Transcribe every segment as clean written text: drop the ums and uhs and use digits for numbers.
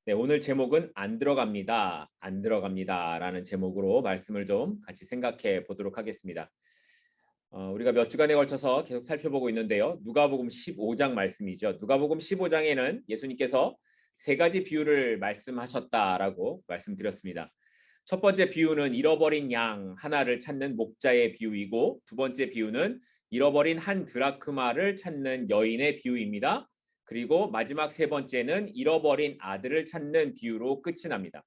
네, 오늘 제목은 안 들어갑니다. 안 들어갑니다라는 제목으로 말씀을 좀 같이 생각해 보도록 하겠습니다. 우리가 몇 주간에 걸쳐서 계속 살펴보고 있는데요. 누가복음 15장 말씀이죠. 누가복음 15장에는 예수님께서 세 가지 비유를 말씀하셨다라고 말씀드렸습니다. 첫 번째 비유는 잃어버린 양 하나를 찾는 목자의 비유이고, 두 번째 비유는 잃어버린 한 드라크마를 찾는 여인의 비유입니다. 그리고 마지막 세 번째는 잃어버린 아들을 찾는 비유로 끝이 납니다.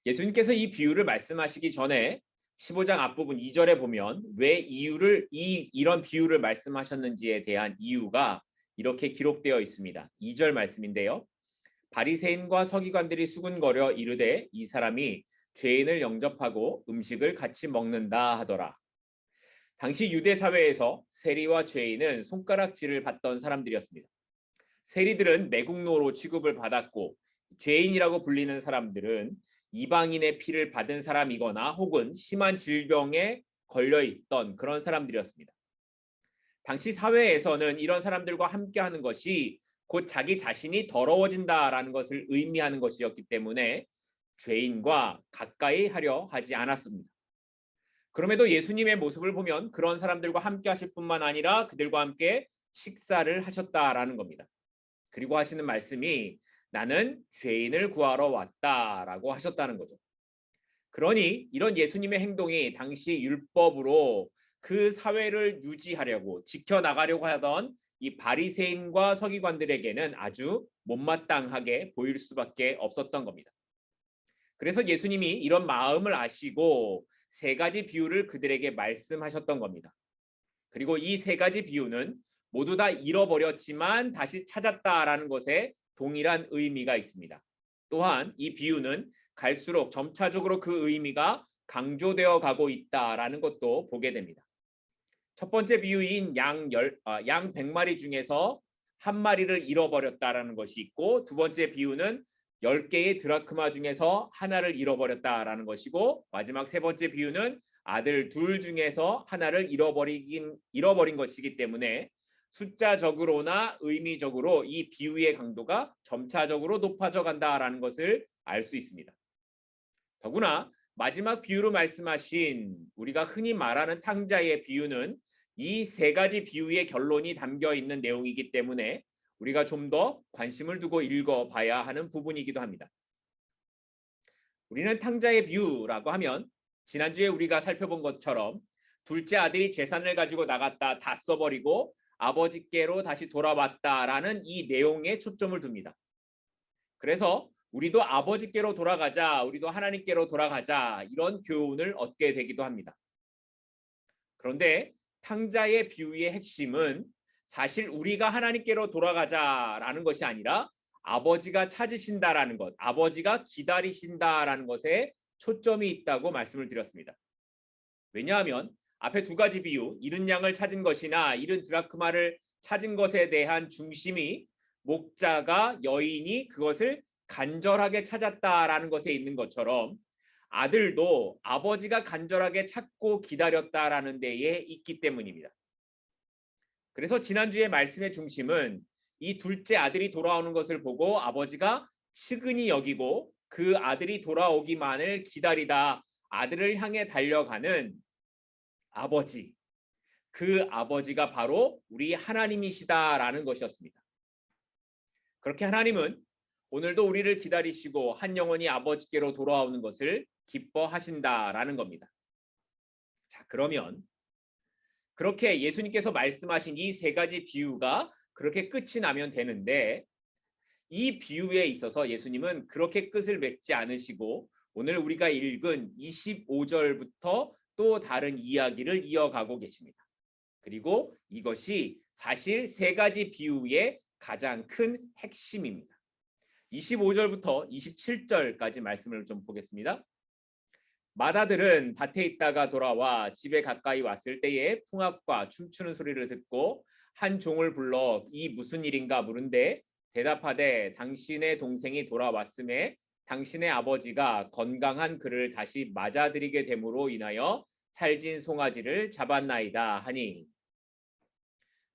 예수님께서 이 비유를 말씀하시기 전에 15장 앞부분 2절에 보면 왜 이런 비유를 말씀하셨는지에 대한 이유가 이렇게 기록되어 있습니다. 2절 말씀인데요. 바리새인과 서기관들이 수군거려 이르되 이 사람이 죄인을 영접하고 음식을 같이 먹는다 하더라. 당시 유대 사회에서 세리와 죄인은 손가락질을 받던 사람들이었습니다. 세리들은 매국노로 취급을 받았고, 죄인이라고 불리는 사람들은 이방인의 피를 받은 사람이거나 혹은 심한 질병에 걸려 있던 그런 사람들이었습니다. 당시 사회에서는 이런 사람들과 함께하는 것이 곧 자기 자신이 더러워진다라는 것을 의미하는 것이었기 때문에 죄인과 가까이 하려 하지 않았습니다. 그럼에도 예수님의 모습을 보면 그런 사람들과 함께 하실 뿐만 아니라 그들과 함께 식사를 하셨다라는 겁니다. 그리고 하시는 말씀이 나는 죄인을 구하러 왔다라고 하셨다는 거죠. 그러니 이런 예수님의 행동이 당시 율법으로 그 사회를 유지하려고 지켜나가려고 하던 이 바리새인과 서기관들에게는 아주 못마땅하게 보일 수밖에 없었던 겁니다. 그래서 예수님이 이런 마음을 아시고 세 가지 비유를 그들에게 말씀하셨던 겁니다. 그리고 이 세 가지 비유는 모두 다 잃어버렸지만 다시 찾았다라는 것에 동일한 의미가 있습니다. 또한 이 비유는 갈수록 점차적으로 그 의미가 강조되어 가고 있다라는 것도 보게 됩니다. 첫 번째 비유인 양 100마리 중에서 한 마리를 잃어버렸다라는 것이 있고, 두 번째 비유는 10개의 드라크마 중에서 하나를 잃어버렸다라는 것이고, 마지막 세 번째 비유는 아들 둘 중에서 하나를 잃어버린 것이기 때문에 숫자적으로나 의미적으로 이 비유의 강도가 점차적으로 높아져 간다라는 것을 알 수 있습니다. 더구나 마지막 비유로 말씀하신 우리가 흔히 말하는 탕자의 비유는 이 세 가지 비유의 결론이 담겨 있는 내용이기 때문에 우리가 좀 더 관심을 두고 읽어봐야 하는 부분이기도 합니다. 우리는 탕자의 비유라고 하면 지난주에 우리가 살펴본 것처럼 둘째 아들이 재산을 가지고 나갔다 다 써버리고 아버지께로 다시 돌아왔다라는 이 내용에 초점을 둡니다. 그래서 우리도 아버지께로 돌아가자, 우리도 하나님께로 돌아가자, 이런 교훈을 얻게 되기도 합니다. 그런데 탕자의 비유의 핵심은 사실 우리가 하나님께로 돌아가자라는 것이 아니라 아버지가 찾으신다라는 것, 아버지가 기다리신다라는 것에 초점이 있다고 말씀을 드렸습니다. 왜냐하면 앞에 두 가지 비유, 잃은 양을 찾은 것이나 잃은 드라크마를 찾은 것에 대한 중심이 목자가 여인이 그것을 간절하게 찾았다라는 것에 있는 것처럼 아들도 아버지가 간절하게 찾고 기다렸다라는 데에 있기 때문입니다. 그래서 지난주에 말씀의 중심은 이 둘째 아들이 돌아오는 것을 보고 아버지가 측은히 여기고 그 아들이 돌아오기만을 기다리다 아들을 향해 달려가는 아버지, 그 아버지가 바로 우리 하나님이시다라는 것이었습니다. 그렇게 하나님은 오늘도 우리를 기다리시고 한 영혼이 아버지께로 돌아오는 것을 기뻐하신다라는 겁니다. 자, 그러면 그렇게 예수님께서 말씀하신 이 세 가지 비유가 그렇게 끝이 나면 되는데, 이 비유에 있어서 예수님은 그렇게 끝을 맺지 않으시고 오늘 우리가 읽은 25절부터 또 다른 이야기를 이어가고 계십니다. 그리고 이것이 사실 세 가지 비유의 가장 큰 핵심입니다. 25절부터 27절까지 말씀을 좀 보겠습니다. 맏아들은 밭에 있다가 돌아와 집에 가까이 왔을 때에 풍악과 춤추는 소리를 듣고 한 종을 불러 이 무슨 일인가 물은데 대답하되 당신의 동생이 돌아왔음에 당신의 아버지가 건강한 그를 다시 맞아들이게 됨으로 인하여 살진 송아지를 잡았나이다 하니,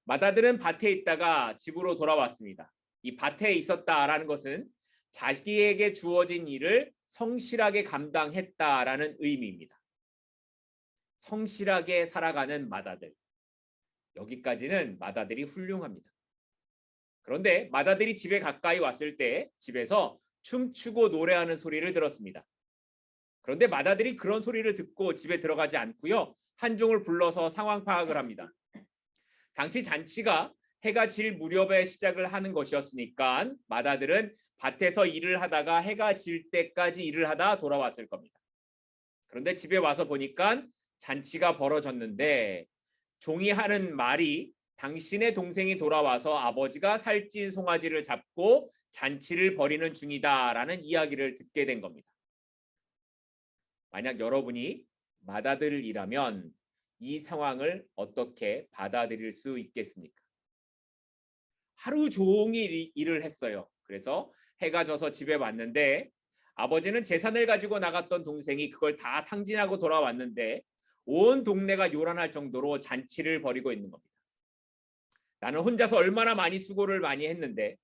맏아들은 밭에 있다가 집으로 돌아왔습니다. 이 밭에 있었다라는 것은 자기에게 주어진 일을 성실하게 감당했다라는 의미입니다. 성실하게 살아가는 맏아들. 여기까지는 맏아들이 훌륭합니다. 그런데 맏아들이 집에 가까이 왔을 때 집에서 춤추고 노래하는 소리를 들었습니다. 그런데 맏아들이 그런 소리를 듣고 집에 들어가지 않고요. 한종을 불러서 상황 파악을 합니다. 당시 잔치가 해가 질 무렵에 시작을 하는 것이었으니까 맏아들은 밭에서 일을 하다가 해가 질 때까지 일을 하다 돌아왔을 겁니다. 그런데 집에 와서 보니까 잔치가 벌어졌는데 종이 하는 말이 당신의 동생이 돌아와서 아버지가 살찐 송아지를 잡고 잔치를 벌이는 중이다라는 이야기를 듣게 된 겁니다. 만약 여러분이 맏아들이라면 이 상황을 어떻게 받아들일 수 있겠습니까? 하루 종일 일을 했어요. 그래서 해가 져서 집에 왔는데 아버지는 재산을 가지고 나갔던 동생이 그걸 다 탕진하고 돌아왔는데 온 동네가 요란할 정도로 잔치를 벌이고 있는 겁니다. 나는 혼자서 얼마나 많이 수고를 많이 했는데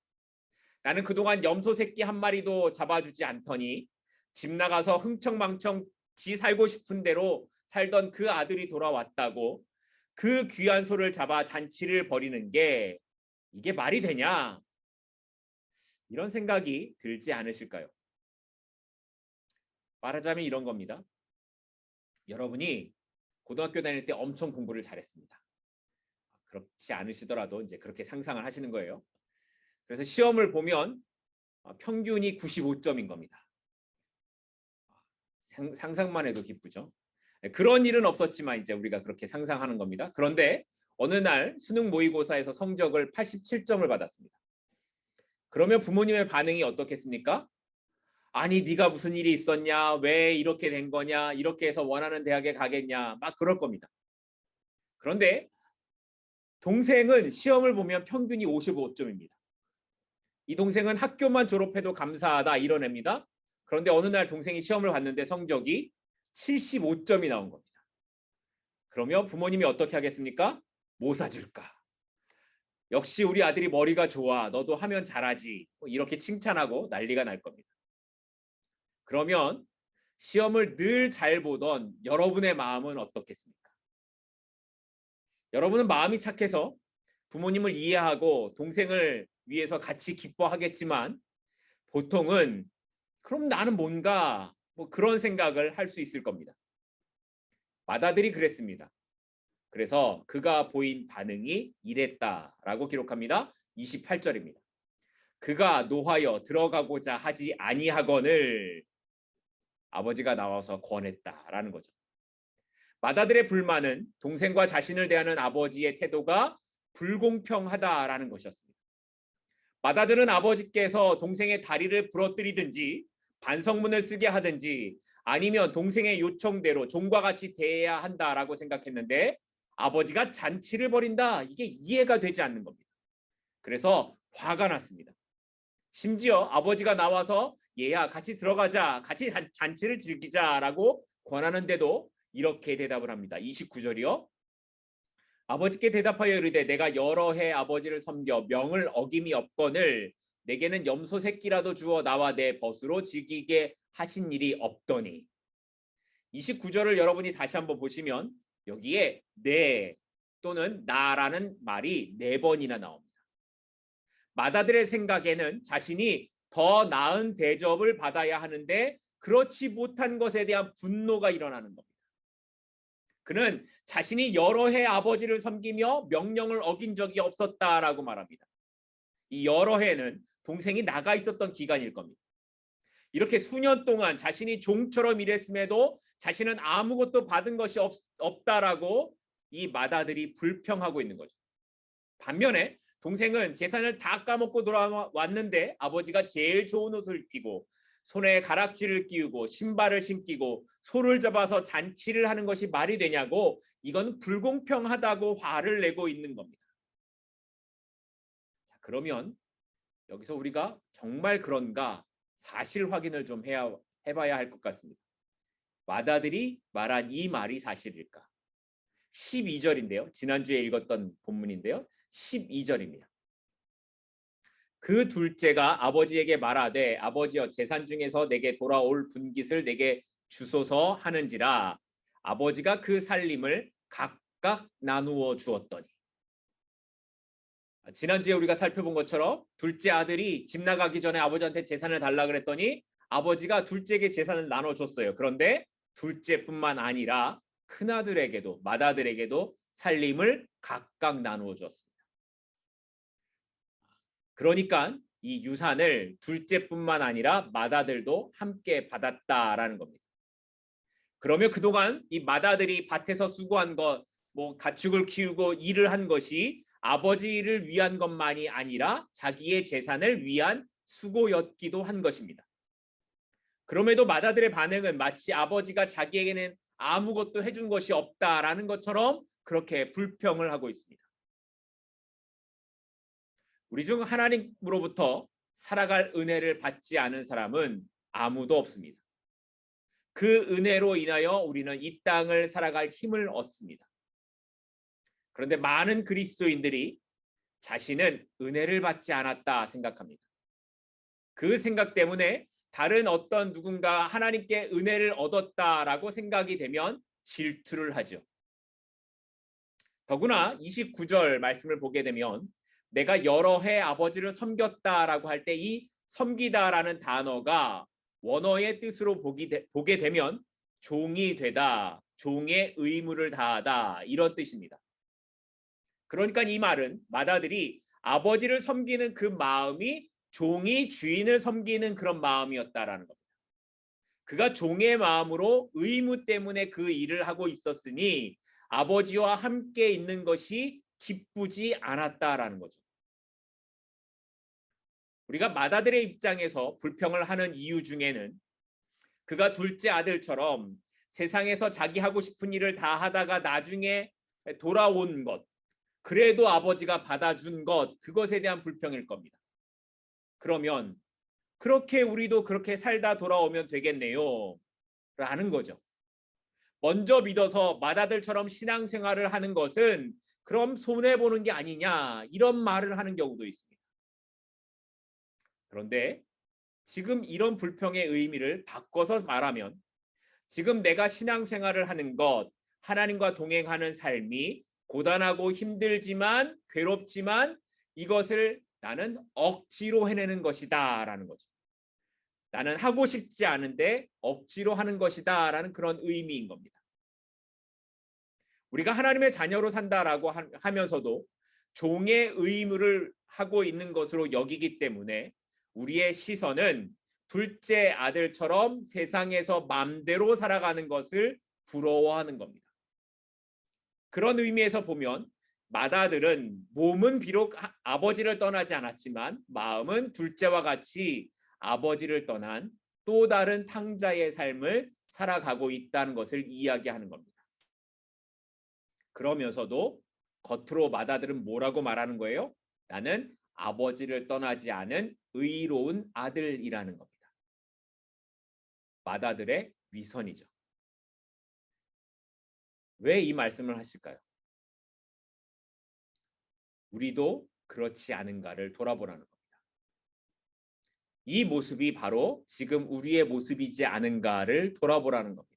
나는 그동안 염소 새끼 한 마리도 잡아주지 않더니 집 나가서 흥청망청 지 살고 싶은 대로 살던 그 아들이 돌아왔다고 그 귀한 소를 잡아 잔치를 벌이는 게 이게 말이 되냐? 이런 생각이 들지 않으실까요? 말하자면 이런 겁니다. 여러분이 고등학교 다닐 때 엄청 공부를 잘했습니다. 그렇지 않으시더라도 이제 그렇게 상상을 하시는 거예요. 그래서 시험을 보면 평균이 95점인 겁니다. 상상만 해도 기쁘죠. 그런 일은 없었지만 이제 우리가 그렇게 상상하는 겁니다. 그런데 어느 날 수능 모의고사에서 성적을 87점을 받았습니다. 그러면 부모님의 반응이 어떻겠습니까? 아니 네가 무슨 일이 있었냐? 왜 이렇게 된 거냐? 이렇게 해서 원하는 대학에 가겠냐? 막 그럴 겁니다. 그런데 동생은 시험을 보면 평균이 55점입니다. 이 동생은 학교만 졸업해도 감사하다 이런 애입니다. 그런데 어느 날 동생이 시험을 봤는데 성적이 75점이 나온 겁니다. 그러면 부모님이 어떻게 하겠습니까? 뭐 사줄까? 역시 우리 아들이 머리가 좋아. 너도 하면 잘하지. 이렇게 칭찬하고 난리가 날 겁니다. 그러면 시험을 늘 잘 보던 여러분의 마음은 어떻겠습니까? 여러분은 마음이 착해서 부모님을 이해하고 동생을 위해서 같이 기뻐하겠지만 보통은 그럼 나는 뭔가 뭐 그런 생각을 할 수 있을 겁니다. 맏아들이 그랬습니다. 그래서 그가 보인 반응이 이랬다라고 기록합니다. 28절입니다. 그가 노하여 들어가고자 하지 아니하거늘 아버지가 나와서 권했다라는 거죠. 맏아들의 불만은 동생과 자신을 대하는 아버지의 태도가 불공평하다라는 것이었습니다. 맏아들은 아버지께서 동생의 다리를 부러뜨리든지 반성문을 쓰게 하든지 아니면 동생의 요청대로 종과 같이 대해야 한다라고 생각했는데 아버지가 잔치를 벌인다. 이게 이해가 되지 않는 겁니다. 그래서 화가 났습니다. 심지어 아버지가 나와서 얘야 같이 들어가자. 같이 잔치를 즐기자라고 권하는데도 이렇게 대답을 합니다. 29절이요. 아버지께 대답하여 이르되 내가 여러 해 아버지를 섬겨 명을 어김이 없거늘 내게는 염소 새끼라도 주어 나와 내 벗으로 즐기게 하신 일이 없더니 29절을 여러분이 다시 한번 보시면 여기에 내 또는 나라는 말이 4번이나 나옵니다. 맏아들의 생각에는 자신이 더 나은 대접을 받아야 하는데 그렇지 못한 것에 대한 분노가 일어나는 겁니다. 그는 자신이 여러 해 아버지를 섬기며 명령을 어긴 적이 없었다라고 말합니다. 이 여러 해는 동생이 나가 있었던 기간일 겁니다. 이렇게 수년 동안 자신이 종처럼 일했음에도 자신은 아무것도 받은 것이 없다라고 이 맏아들이 불평하고 있는 거죠. 반면에 동생은 재산을 다 까먹고 돌아왔는데 아버지가 제일 좋은 옷을 입히고 손에 가락지를 끼우고 신발을 신기고 소를 잡아서 잔치를 하는 것이 말이 되냐고 이건 불공평하다고 화를 내고 있는 겁니다. 자, 그러면 여기서 우리가 정말 그런가 사실 확인을 좀 해봐야 할 것 같습니다. 맏아들이 말한 이 말이 사실일까? 12절인데요. 지난주에 읽었던 본문인데요. 12절입니다. 그 둘째가 아버지에게 말하되 아버지여 재산 중에서 내게 돌아올 분깃을 내게 주소서 하는지라 아버지가 그 살림을 각각 나누어 주었더니. 지난주에 우리가 살펴본 것처럼 둘째 아들이 집 나가기 전에 아버지한테 재산을 달라 그랬더니 아버지가 둘째에게 재산을 나눠줬어요. 그런데 둘째뿐만 아니라 큰아들에게도 맏아들에게도 살림을 각각 나누어 주었습니다. 그러니까 이 유산을 둘째뿐만 아니라 맏아들도 함께 받았다라는 겁니다. 그러면 그동안 이 맏아들이 밭에서 수고한 것, 뭐 가축을 키우고 일을 한 것이 아버지를 위한 것만이 아니라 자기의 재산을 위한 수고였기도 한 것입니다. 그럼에도 맏아들의 반응은 마치 아버지가 자기에게는 아무것도 해준 것이 없다라는 것처럼 그렇게 불평을 하고 있습니다. 우리 중 하나님으로부터 살아갈 은혜를 받지 않은 사람은 아무도 없습니다. 그 은혜로 인하여 우리는 이 땅을 살아갈 힘을 얻습니다. 그런데 많은 그리스도인들이 자신은 은혜를 받지 않았다 생각합니다. 그 생각 때문에 다른 어떤 누군가 하나님께 은혜를 얻었다라고 생각이 되면 질투를 하죠. 더구나 29절 말씀을 보게 되면 내가 여러 해 아버지를 섬겼다라고 할 때 이 섬기다라는 단어가 원어의 뜻으로 보게 되면 종이 되다, 종의 의무를 다하다 이런 뜻입니다. 그러니까 이 말은 맏아들이 아버지를 섬기는 그 마음이 종이 주인을 섬기는 그런 마음이었다라는 겁니다. 그가 종의 마음으로 의무 때문에 그 일을 하고 있었으니 아버지와 함께 있는 것이 기쁘지 않았다라는 거죠. 우리가 맏아들의 입장에서 불평을 하는 이유 중에는 그가 둘째 아들처럼 세상에서 자기 하고 싶은 일을 다 하다가 나중에 돌아온 것, 그래도 아버지가 받아준 것, 그것에 대한 불평일 겁니다. 그러면 그렇게 우리도 그렇게 살다 돌아오면 되겠네요 라는 거죠. 먼저 믿어서 맏아들처럼 신앙생활을 하는 것은 그럼 손해보는 게 아니냐 이런 말을 하는 경우도 있습니다. 그런데 지금 이런 불평의 의미를 바꿔서 말하면 지금 내가 신앙생활을 하는 것, 하나님과 동행하는 삶이 고단하고 힘들지만 괴롭지만 이것을 나는 억지로 해내는 것이다 라는 거죠. 나는 하고 싶지 않은데 억지로 하는 것이다 라는 그런 의미인 겁니다. 우리가 하나님의 자녀로 산다라고 하면서도 종의 의무를 하고 있는 것으로 여기기 때문에 우리의 시선은 둘째 아들처럼 세상에서 마음대로 살아가는 것을 부러워하는 겁니다. 그런 의미에서 보면 맏아들은 몸은 비록 아버지를 떠나지 않았지만 마음은 둘째와 같이 아버지를 떠난 또 다른 탕자의 삶을 살아가고 있다는 것을 이야기하는 겁니다. 그러면서도 겉으로 맏아들은 뭐라고 말하는 거예요? 나는 아버지를 떠나지 않은 의로운 아들이라는 겁니다. 맏아들의 위선이죠. 왜 이 말씀을 하실까요? 우리도 그렇지 않은가를 돌아보라는 겁니다. 이 모습이 바로 지금 우리의 모습이지 않은가를 돌아보라는 겁니다.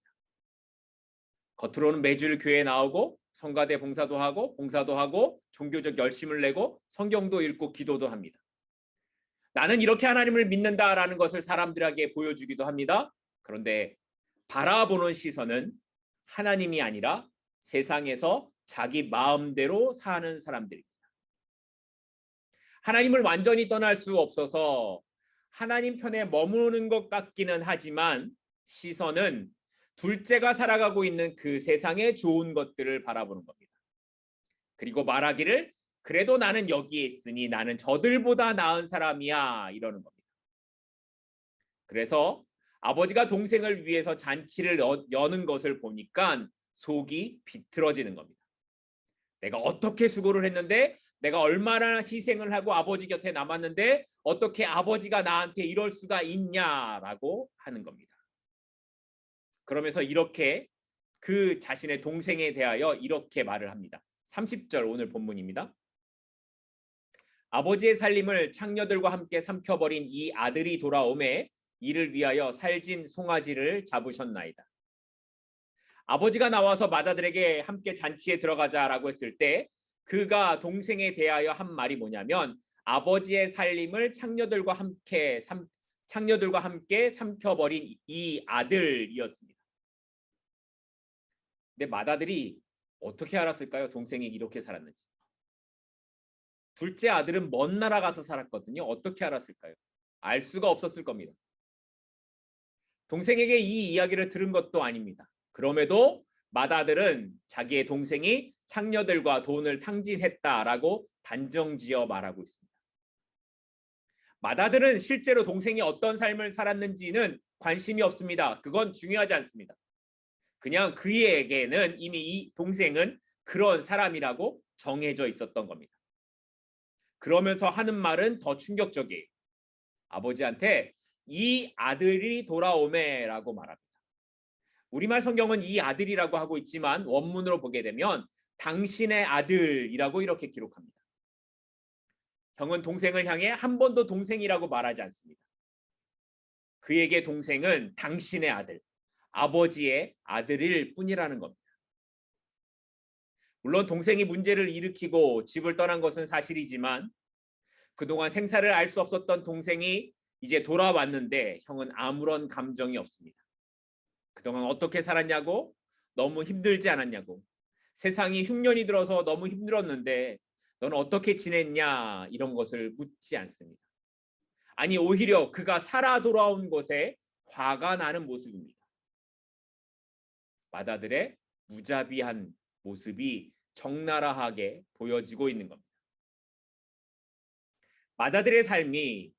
겉으로는 매주일 교회에 나오고 성가대 봉사도 하고 종교적 열심을 내고 성경도 읽고 기도도 합니다. 나는 이렇게 하나님을 믿는다라는 것을 사람들에게 보여주기도 합니다. 그런데 바라보는 시선은 하나님이 아니라 세상에서 자기 마음대로 사는 사람들입니다. 하나님을 완전히 떠날 수 없어서 하나님 편에 머무는 것 같기는 하지만 시선은 둘째가 살아가고 있는 그 세상의 좋은 것들을 바라보는 겁니다. 그리고 말하기를 그래도 나는 여기에 있으니 나는 저들보다 나은 사람이야 이러는 겁니다. 그래서 아버지가 동생을 위해서 잔치를 여는 것을 보니까 속이 비틀어지는 겁니다. 내가 어떻게 수고를 했는데 내가 얼마나 희생을 하고 아버지 곁에 남았는데 어떻게 아버지가 나한테 이럴 수가 있냐라고 하는 겁니다. 그러면서 이렇게 그 자신의 동생에 대하여 이렇게 말을 합니다. 30절 오늘 본문입니다. 아버지의 살림을 창녀들과 함께 삼켜버린 이 아들이 돌아오매 이를 위하여 살진 송아지를 잡으셨나이다. 아버지가 나와서 마다들에게 함께 잔치에 들어가자라고 했을 때 그가 동생에 대하여 한 말이 뭐냐면 아버지의 살림을 창녀들과 함께 삼켜버린 이 아들이었습니다. 근데 마다들이 어떻게 알았을까요? 동생이 이렇게 살았는지. 둘째 아들은 먼 나라 가서 살았거든요. 어떻게 알았을까요? 알 수가 없었을 겁니다. 동생에게 이 이야기를 들은 것도 아닙니다. 그럼에도 마다들은 자기의 동생이 창녀들과 돈을 탕진했다라고 단정지어 말하고 있습니다. 마다들은 실제로 동생이 어떤 삶을 살았는지는 관심이 없습니다. 그건 중요하지 않습니다. 그냥 그에게는 이미 이 동생은 그런 사람이라고 정해져 있었던 겁니다. 그러면서 하는 말은 더 충격적이에요. 아버지한테 이 아들이 돌아오매라고 말합니다. 우리말 성경은 이 아들이라고 하고 있지만 원문으로 보게 되면 당신의 아들이라고 이렇게 기록합니다. 형은 동생을 향해 한 번도 동생이라고 말하지 않습니다. 그에게 동생은 당신의 아들, 아버지의 아들일 뿐이라는 겁니다. 물론 동생이 문제를 일으키고 집을 떠난 것은 사실이지만 그동안 생사를 알 수 없었던 동생이 이제 돌아왔는데 형은 아무런 감정이 없습니다. 그동안 어떻게 살았냐고? 너무 힘들지 않았냐고? 세상이 흉년이 들어서 너무 힘들었는데 너는 어떻게 지냈냐? 이런 것을 묻지 않습니다. 아니 오히려 그가 살아 돌아온 것에 화가 나는 모습입니다. 마다들의 무자비한 모습이 적나라하게 보여지고 있는 겁니다. 마다들의 삶이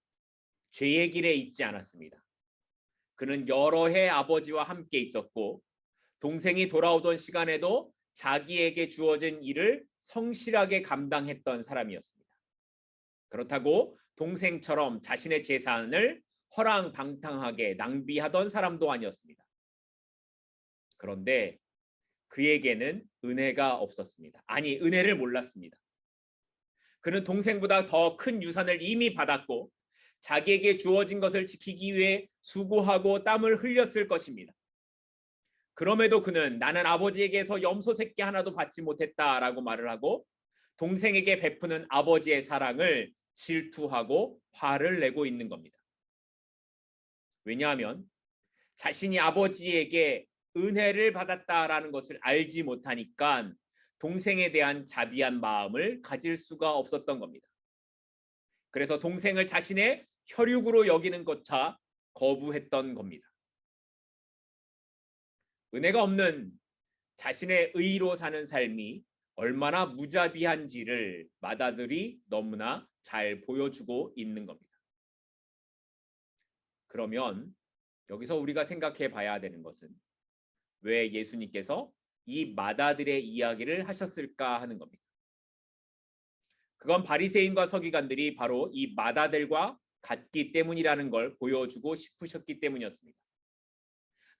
죄의 길에 있지 않았습니다. 그는 여러 해 아버지와 함께 있었고 동생이 돌아오던 시간에도 자기에게 주어진 일을 성실하게 감당했던 사람이었습니다. 그렇다고 동생처럼 자신의 재산을 허랑방탕하게 낭비하던 사람도 아니었습니다. 그런데 그에게는 은혜가 없었습니다. 아니, 은혜를 몰랐습니다. 그는 동생보다 더 큰 유산을 이미 받았고 자기에게 주어진 것을 지키기 위해 수고하고 땀을 흘렸을 것입니다. 그럼에도 그는 나는 아버지에게서 염소 새끼 하나도 받지 못했다라고 말을 하고 동생에게 베푸는 아버지의 사랑을 질투하고 화를 내고 있는 겁니다. 왜냐하면 자신이 아버지에게 은혜를 받았다라는 것을 알지 못하니까 동생에 대한 자비한 마음을 가질 수가 없었던 겁니다. 그래서 동생을 자신의 혈육으로 여기는 것조차 거부했던 겁니다. 은혜가 없는 자신의 의로 사는 삶이 얼마나 무자비한지를 마다들이 너무나 잘 보여주고 있는 겁니다. 그러면 여기서 우리가 생각해 봐야 되는 것은 왜 예수님께서 이 마다들의 이야기를 하셨을까 하는 겁니다. 그건 바리새인과 서기관들이 바로 이 마다들과 같기 때문이라는 걸 보여주고 싶으셨기 때문이었습니다.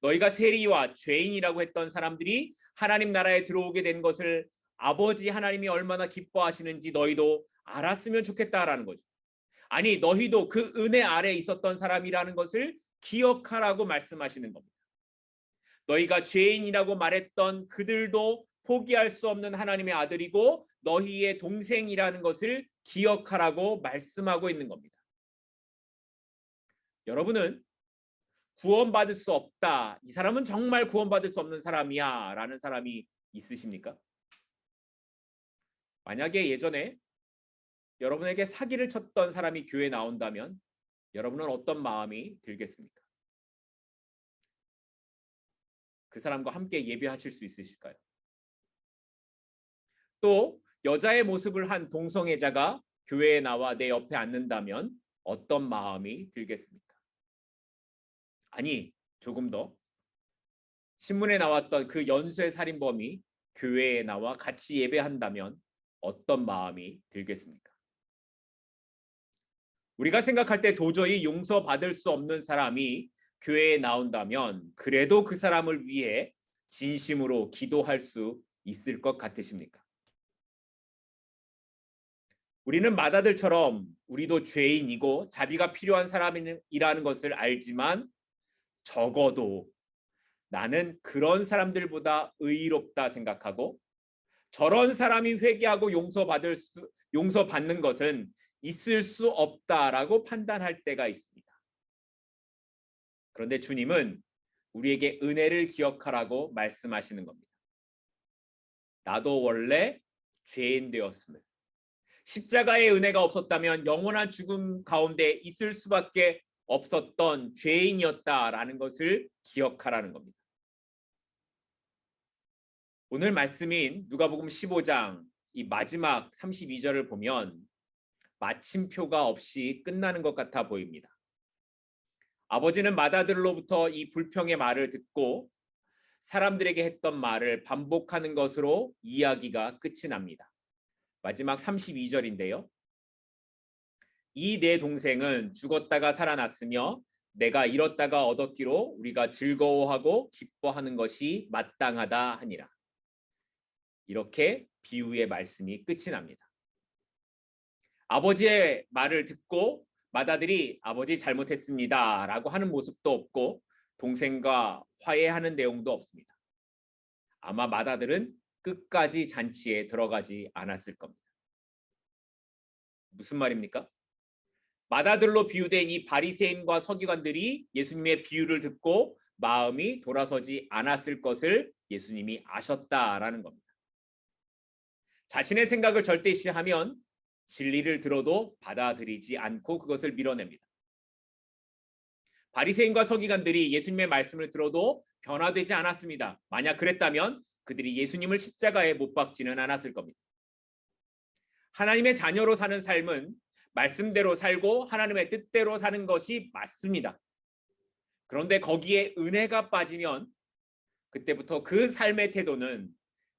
너희가 세리와 죄인이라고 했던 사람들이 하나님 나라에 들어오게 된 것을 아버지 하나님이 얼마나 기뻐하시는지 너희도 알았으면 좋겠다라는 거죠. 아니 너희도 그 은혜 아래 있었던 사람이라는 것을 기억하라고 말씀하시는 겁니다. 너희가 죄인이라고 말했던 그들도 포기할 수 없는 하나님의 아들이고 너희의 동생이라는 것을 기억하라고 말씀하고 있는 겁니다. 여러분은 구원받을 수 없다. 이 사람은 정말 구원받을 수 없는 사람이야. 라는 사람이 있으십니까? 만약에 예전에 여러분에게 사기를 쳤던 사람이 교회에 나온다면 여러분은 어떤 마음이 들겠습니까? 그 사람과 함께 예배하실 수 있으실까요? 또 여자의 모습을 한 동성애자가 교회에 나와 내 옆에 앉는다면 어떤 마음이 들겠습니까? 아니, 조금 더 신문에 나왔던 그 연쇄 살인범이 교회에 나와 같이 예배한다면 어떤 마음이 들겠습니까? 우리가 생각할 때 도저히 용서받을 수 없는 사람이 교회에 나온다면 그래도 그 사람을 위해 진심으로 기도할 수 있을 것 같으십니까? 우리는 마다들처럼 우리도 죄인이고 자비가 필요한 사람이라는 것을 알지만 적어도 나는 그런 사람들보다 의롭다 생각하고 저런 사람이 회개하고 용서받는 것은 있을 수 없다라고 판단할 때가 있습니다. 그런데 주님은 우리에게 은혜를 기억하라고 말씀하시는 겁니다. 나도 원래 죄인 되었음을, 십자가의 은혜가 없었다면 영원한 죽음 가운데 있을 수밖에 없었던 죄인이었다라는 것을 기억하라는 겁니다. 오늘 말씀인 누가복음 15장 이 마지막 32절을 보면 마침표가 없이 끝나는 것 같아 보입니다. 아버지는 맏아들로부터 이 불평의 말을 듣고 사람들에게 했던 말을 반복하는 것으로 이야기가 끝이 납니다. 마지막 32절인데요. 이 내 동생은 죽었다가 살아났으며 내가 잃었다가 얻었기로 우리가 즐거워하고 기뻐하는 것이 마땅하다 하니라. 이렇게 비유의 말씀이 끝이 납니다. 아버지의 말을 듣고 맏아들이 아버지 잘못했습니다 라고 하는 모습도 없고 동생과 화해하는 내용도 없습니다. 아마 맏아들은 끝까지 잔치에 들어가지 않았을 겁니다. 무슨 말입니까? 맏아들로 비유된 이 바리새인과 서기관들이 예수님의 비유를 듣고 마음이 돌아서지 않았을 것을 예수님이 아셨다라는 겁니다. 자신의 생각을 절대시하면 진리를 들어도 받아들이지 않고 그것을 밀어냅니다. 바리새인과 서기관들이 예수님의 말씀을 들어도 변화되지 않았습니다. 만약 그랬다면 그들이 예수님을 십자가에 못 박지는 않았을 겁니다. 하나님의 자녀로 사는 삶은 말씀대로 살고 하나님의 뜻대로 사는 것이 맞습니다. 그런데 거기에 은혜가 빠지면 그때부터 그 삶의 태도는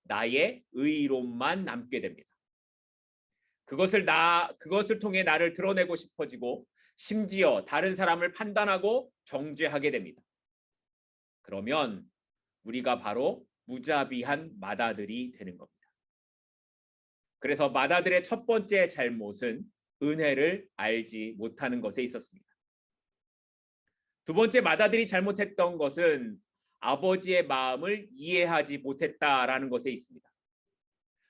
나의 의로움만 남게 됩니다. 그것을 통해 나를 드러내고 싶어지고 심지어 다른 사람을 판단하고 정죄하게 됩니다. 그러면 우리가 바로 무자비한 맏아들이 되는 겁니다. 그래서 맏아들의 첫 번째 잘못은 은혜를 알지 못하는 것에 있었습니다. 두 번째 맏아들이 잘못했던 것은 아버지의 마음을 이해하지 못했다라는 것에 있습니다.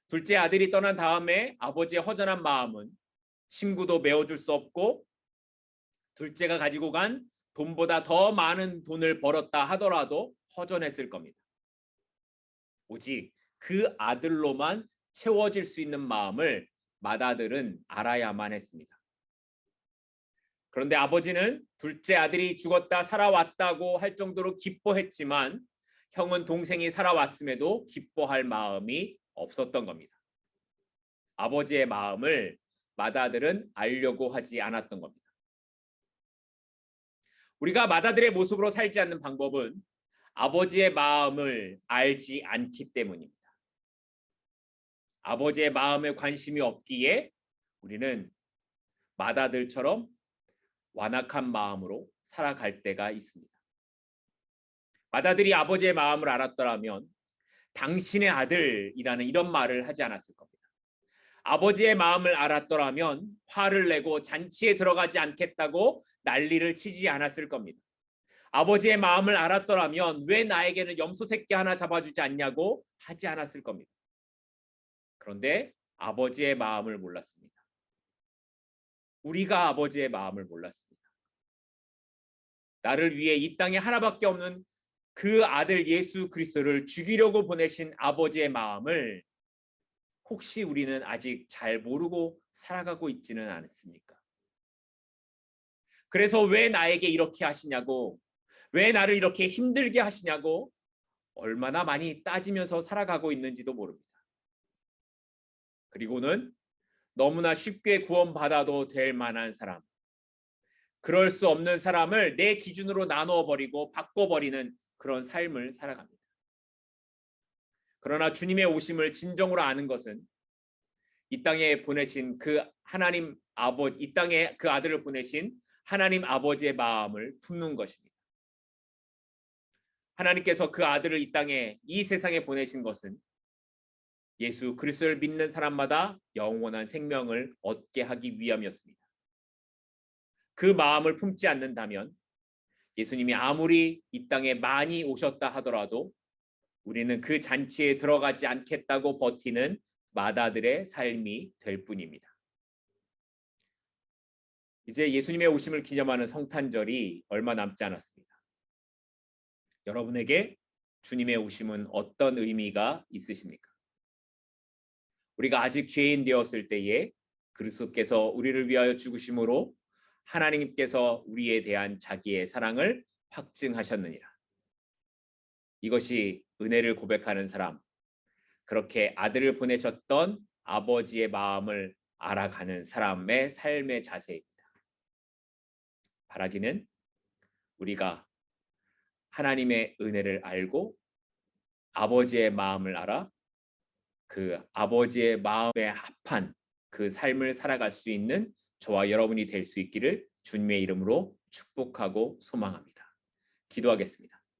둘째 아들이 떠난 다음에 아버지의 허전한 마음은 친구도 메워줄 수 없고 둘째가 가지고 간 돈보다 더 많은 돈을 벌었다 하더라도 허전했을 겁니다. 오직 그 아들로만 채워질 수 있는 마음을 맏아들은 알아야만 했습니다. 그런데 아버지는 둘째 아들이 죽었다 살아왔다고 할 정도로 기뻐했지만 형은 동생이 살아왔음에도 기뻐할 마음이 없었던 겁니다. 아버지의 마음을 맏아들은 알려고 하지 않았던 겁니다. 우리가 맏아들의 모습으로 살지 않는 방법은 아버지의 마음을 알지 않기 때문입니다. 아버지의 마음에 관심이 없기에 우리는 맏아들처럼 완악한 마음으로 살아갈 때가 있습니다. 맏아들이 아버지의 마음을 알았더라면 당신의 아들이라는 이런 말을 하지 않았을 겁니다. 아버지의 마음을 알았더라면 화를 내고 잔치에 들어가지 않겠다고 난리를 치지 않았을 겁니다. 아버지의 마음을 알았더라면 왜 나에게는 염소 새끼 하나 잡아주지 않냐고 하지 않았을 겁니다. 그런데 아버지의 마음을 몰랐습니다. 우리가 아버지의 마음을 몰랐습니다. 나를 위해 이 땅에 하나밖에 없는 그 아들 예수 그리스도를 죽이려고 보내신 아버지의 마음을 혹시 우리는 아직 잘 모르고 살아가고 있지는 않습니까? 그래서 왜 나에게 이렇게 하시냐고, 왜 나를 이렇게 힘들게 하시냐고 얼마나 많이 따지면서 살아가고 있는지도 모릅니다. 그리고는 너무나 쉽게 구원받아도 될 만한 사람, 그럴 수 없는 사람을 내 기준으로 나누어버리고 바꿔버리는 그런 삶을 살아갑니다. 그러나 주님의 오심을 진정으로 아는 것은 이 땅에 보내신 그 하나님 아버지, 이 땅에 그 아들을 보내신 하나님 아버지의 마음을 품는 것입니다. 하나님께서 그 아들을 이 세상에 보내신 것은 예수 그리스도를 믿는 사람마다 영원한 생명을 얻게 하기 위함이었습니다. 그 마음을 품지 않는다면 예수님이 아무리 이 땅에 많이 오셨다 하더라도 우리는 그 잔치에 들어가지 않겠다고 버티는 마다들의 삶이 될 뿐입니다. 이제 예수님의 오심을 기념하는 성탄절이 얼마 남지 않았습니다. 여러분에게 주님의 오심은 어떤 의미가 있으십니까? 우리가 아직 죄인 되었을 때에 그리스도께서 우리를 위하여 죽으심으로 하나님께서 우리에 대한 자기의 사랑을 확증하셨느니라. 이것이 은혜를 고백하는 사람, 그렇게 아들을 보내셨던 아버지의 마음을 알아가는 사람의 삶의 자세입니다. 바라기는 우리가 하나님의 은혜를 알고 아버지의 마음을 알아 그 아버지의 마음에 합한 그 삶을 살아갈 수 있는 저와 여러분이 될 수 있기를 주님의 이름으로 축복하고 소망합니다. 기도하겠습니다.